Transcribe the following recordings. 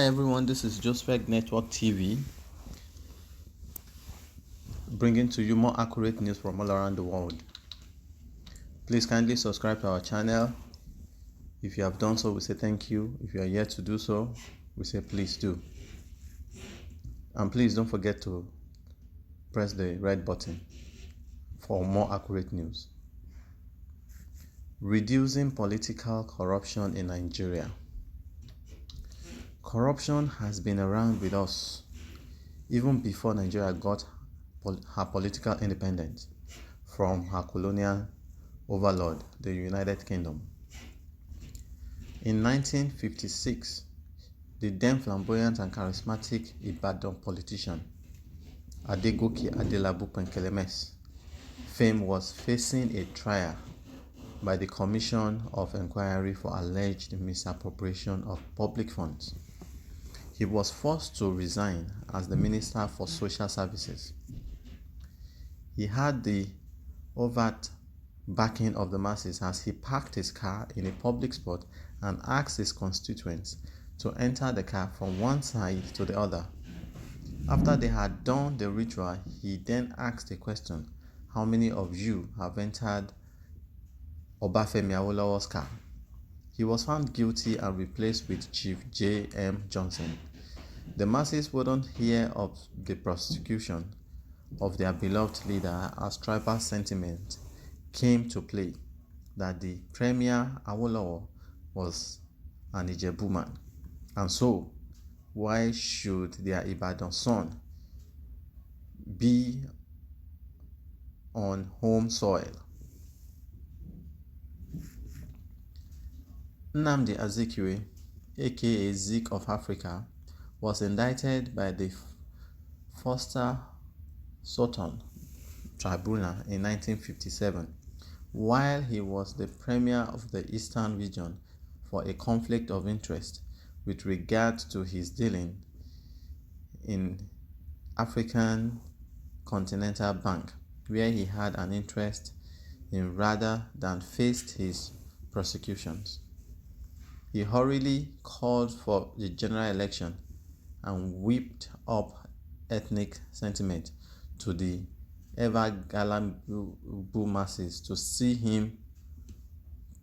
everyone, this is Joseph Network TV, bringing to you more accurate news from all around the world. Please kindly subscribe to our channel. If you have done so, we say thank you. If you are yet to do so, we say please do. And please don't forget to press the red button for more accurate news. Reducing political corruption in Nigeria. Corruption has been around with us even before Nigeria got her political independence from her colonial overlord, the United Kingdom. In 1956, the then flamboyant and charismatic Ibadan politician Adegoke Adelabu Penkelemes fame was facing a trial by the Commission of Inquiry for alleged misappropriation of public funds. He was forced to resign as the Minister for Social Services. He had the overt backing of the masses as he parked his car in a public spot and asked his constituents to enter the car from one side to the other. After they had done the ritual, he then asked a question: "How many of you have entered Obafemi Awolowo's car?" He was found guilty and replaced with Chief J.M. Johnson. The masses wouldn't hear of the prosecution of their beloved leader as tribal sentiment came to play that the Premier Awolowo was an Ijebu man, and so why should their Ibadan son be on home soil? Nnamdi Azikiwe, aka Zik of Africa, was indicted by the Foster Sutton Tribunal in 1957 while he was the Premier of the Eastern Region for a conflict of interest with regard to his dealing in African Continental Bank, where he had an interest in rather than faced his prosecutions. He hurriedly called for the general election and whipped up ethnic sentiment to the ever-gallant masses to see him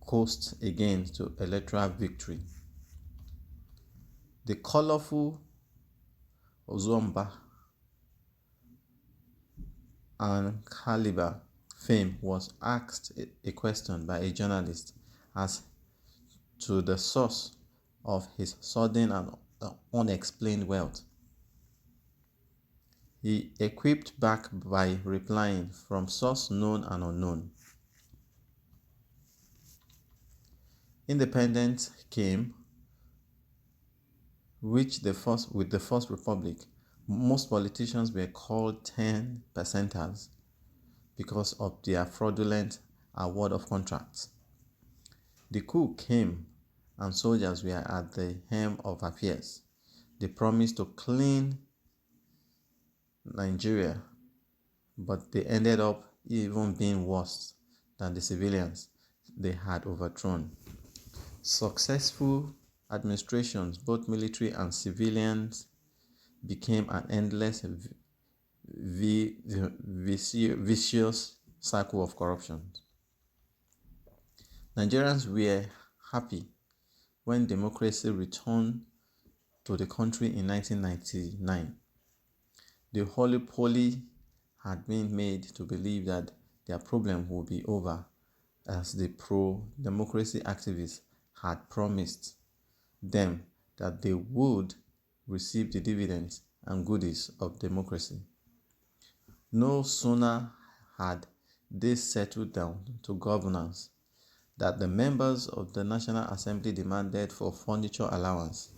coast again to electoral victory. The colorful Ozomba and Caliber fame was asked a question by a journalist as to the source of his sudden and unexplained wealth. He equipped back by replying, "From source known and unknown." Independence came, with the First Republic. Most politicians were called 10%ers because of their fraudulent award of contracts. The coup came and soldiers were at the helm of affairs. They promised to clean Nigeria, but they ended up even being worse than the civilians they had overthrown. Successful administrations, both military and civilians, became an endless vicious cycle of corruption. Nigerians were happy when democracy returned to the country in 1999. The holy poly had been made to believe that their problem would be over, as the pro-democracy activists had promised them that they would receive the dividends and goodies of democracy. No sooner had they settled down to governance that the members of the National Assembly demanded for furniture allowance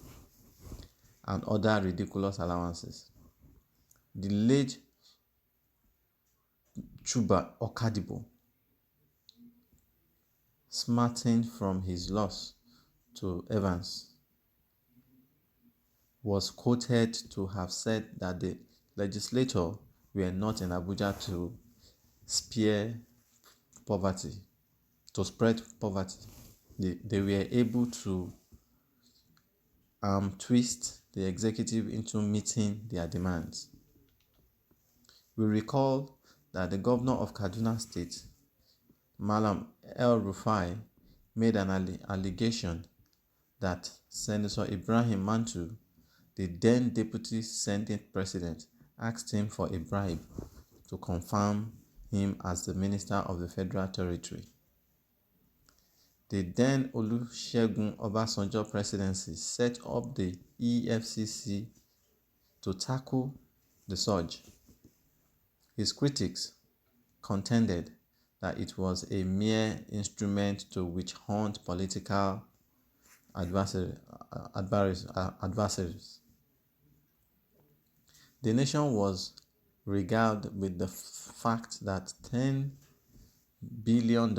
and other ridiculous allowances. The late Chuba Okadibo, smarting from his loss to Evans, was quoted to have said that the legislators were not in Abuja to spread poverty. They were able to twist the executive into meeting their demands. We recall that the governor of Kaduna State, Malam El-Rufai, made an allegation that Senator Ibrahim Mantu, the then Deputy Senate President, asked him for a bribe to confirm him as the Minister of the Federal Territory. The then Olusegun Obasanjo presidency set up the EFCC to tackle the surge. His critics contended that it was a mere instrument to witch-hunt political adversaries. The nation was regaled with the fact that $10 billion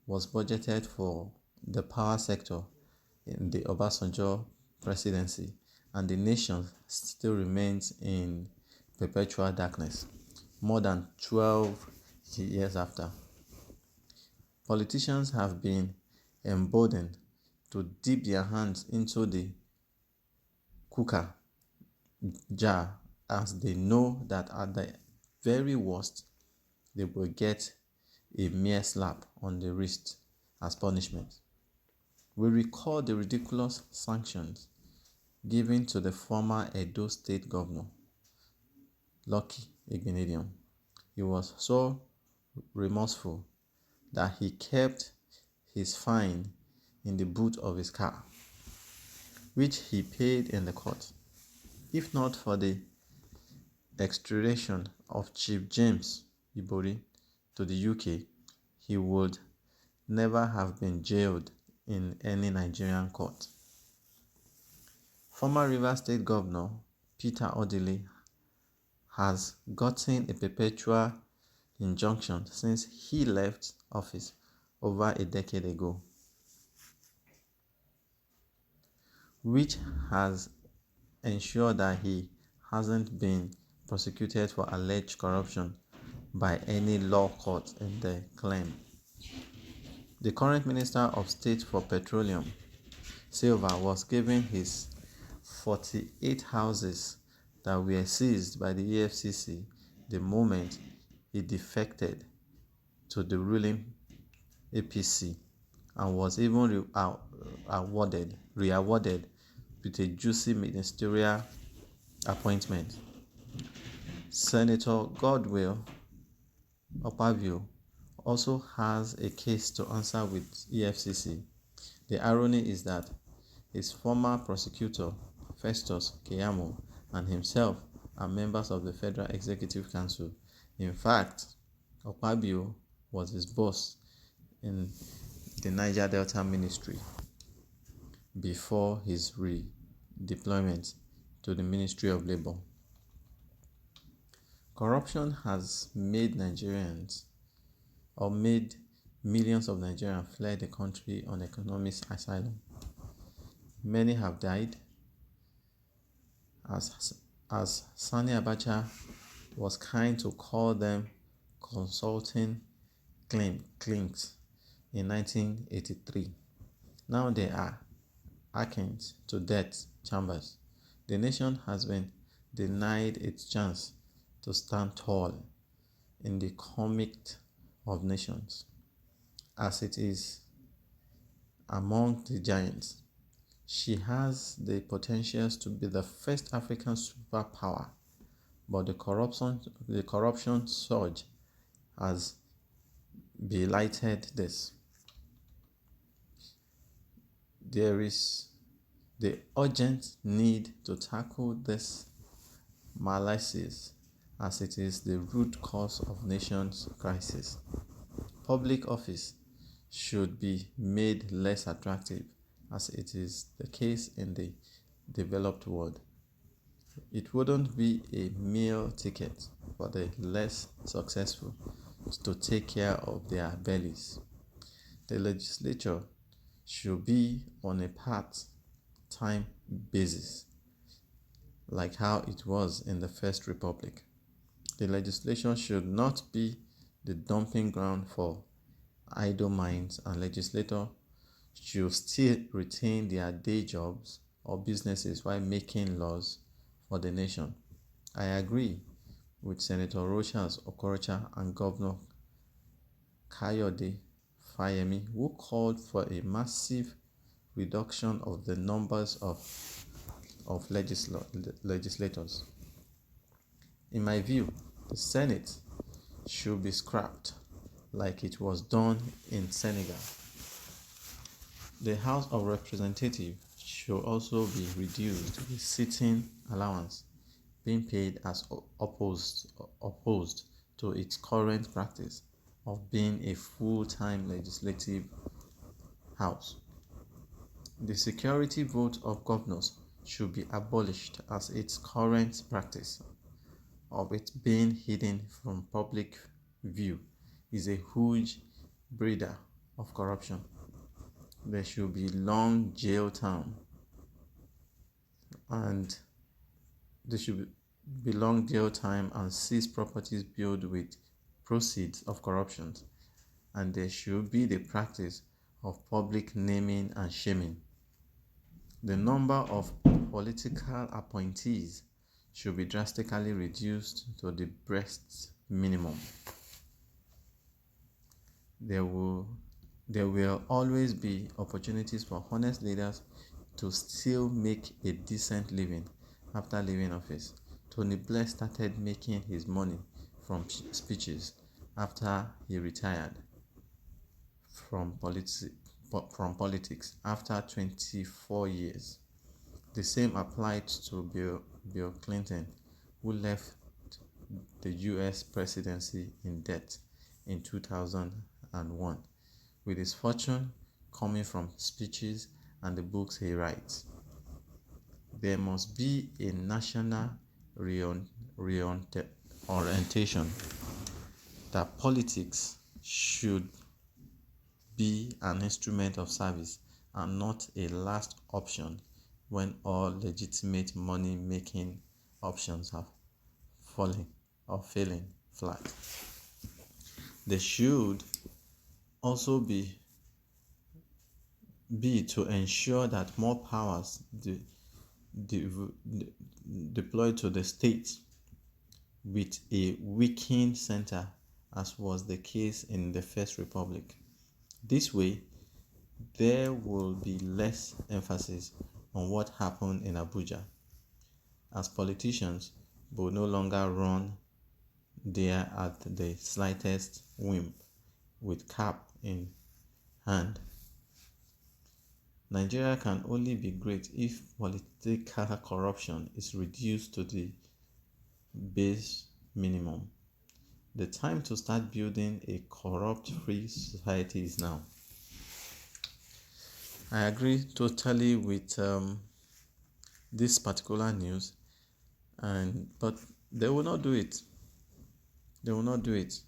was budgeted for the power sector in the Obasanjo presidency, and the nation still remains in perpetual darkness more than 12 years after. Politicians have been emboldened to dip their hands into the cooker jar, as they know that at the very worst they will get a mere slap on the wrist as punishment. We recall the ridiculous sanctions given to the former Edo State Governor, Lucky Igbenedion. He was so remorseful that he kept his fine in the boot of his car, which he paid in the court. If not for the extradition of Chief James Ibori to the UK, he would never have been jailed in any Nigerian court. Former Rivers State Governor Peter Odili has gotten a perpetual injunction since he left office over a decade ago, which has ensured that he hasn't been prosecuted for alleged corruption by any law court in the claim. The current Minister of State for Petroleum, Silva, was given his 48 houses that were seized by the EFCC the moment he defected to the ruling APC, and was even re-awarded with a juicy ministerial appointment. Senator Godwill Opavio also has a case to answer with EFCC. The irony is that his former prosecutor, Festus Keyamo, and himself are members of the Federal Executive Council. In fact, Opabio was his boss in the Niger Delta Ministry before his redeployment to the Ministry of Labor. Corruption has made millions of Nigerians flee the country on economic asylum. Many have died, as Sani Abacha was kind to call them, consulting clinks in 1983. Now they are akin to death chambers. The nation has been denied its chance to stand tall in the comic of nations, as it is among the giants. She has the potential to be the first African superpower, but the corruption surge has belighted this. There is the urgent need to tackle this malaise, as it is the root cause of nations' crisis. Public office should be made less attractive, as it is the case in the developed world. It wouldn't be a meal ticket for the less successful to take care of their bellies. The legislature should be on a part-time basis, like how it was in the First Republic. The legislation should not be the dumping ground for idle minds, and legislators should still retain their day jobs or businesses while making laws for the nation. I agree with Senator Rochas Okorocha and Governor Kayode Fayemi, who called for a massive reduction of the numbers of legislators. In my view, the Senate should be scrapped like it was done in Senegal. The House of Representatives should also be reduced with sitting allowance being paid as opposed to its current practice of being a full-time legislative house. The security vote of governors should be abolished as its current practice of it being hidden from public view is a huge breeder of corruption. There should be long jail time and there should be long jail time and seize properties built with proceeds of corruption, and there should be the practice of public naming and shaming. The number of political appointees should be drastically reduced to the bare minimum. There will always be opportunities for honest leaders to still make a decent living after leaving office. Tony Blair started making his money from speeches after he retired from politics after 24 years. The same applied to Bill Clinton, who left the US presidency in debt in 2001, with his fortune coming from speeches and the books he writes. There must be a national orientation that politics should be an instrument of service and not a last option when all legitimate money-making options are falling or failing flat. There should also be to ensure that more powers deployed to the states with a weakened center, as was the case in the First Republic. This way, there will be less emphasis on what happened in Abuja, as politicians will no longer run there at the slightest whim with cap in hand. Nigeria can only be great if political corruption is reduced to the base minimum. The time to start building a corrupt-free society is now. I agree totally with this particular news, but they will not do it. They will not do it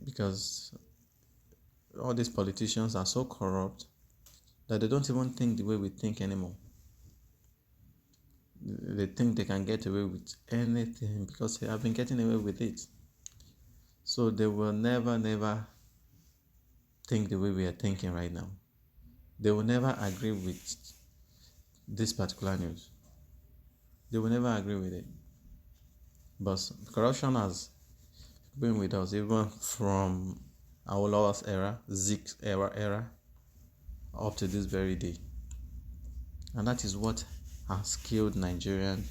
because all these politicians are so corrupt that they don't even think the way we think anymore. They think they can get away with anything because they have been getting away with it. So they will never think the way we are thinking right now. They will never agree with this particular news. They will never agree with it. But corruption has been with us even from our last era, Zeke's era, up to this very day. And that is what has killed Nigerian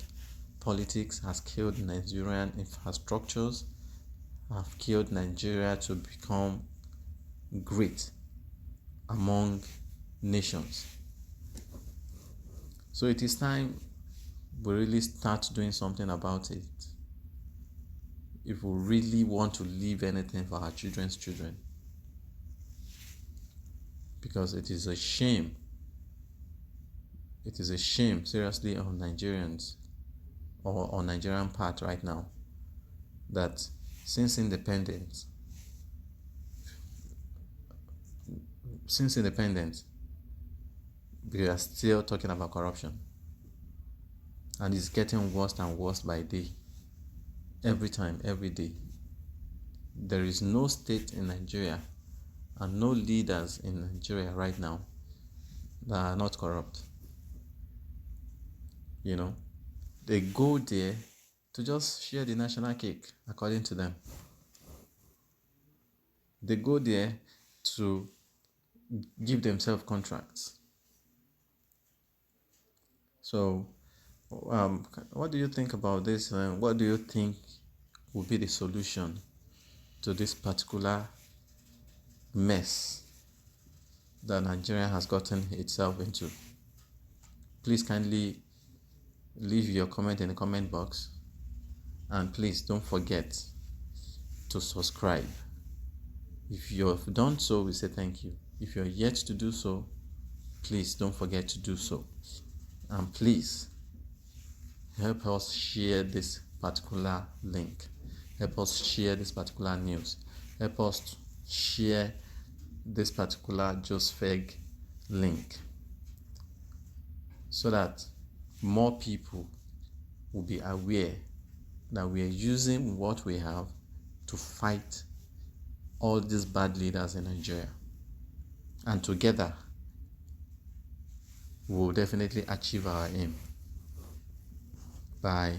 politics, has killed Nigerian infrastructures, have killed Nigeria to become great among nations. So it is time we really start doing something about it if we really want to leave anything for our children's children. Because it is a shame. It is a shame, seriously, on Nigerians or on Nigerian part right now that since independence, we are still talking about corruption. And it's getting worse and worse by day. Every time, every day. There is no state in Nigeria and no leaders in Nigeria right now that are not corrupt. You know, they go there to just share the national cake, according to them. They go there to give themselves contracts. So, what do you think about this? What do you think will be the solution to this particular mess that Nigeria has gotten itself into? Please kindly leave your comment in the comment box, and please don't forget to subscribe. If you have done so, we say thank you. If you're yet to do so, please don't forget to do so. And please help us share this particular link. Help us share this particular news. Help us share this particular JustFeg link, so that more people will be aware that we are using what we have to fight all these bad leaders in Nigeria. And together, we will definitely achieve our aim. Bye.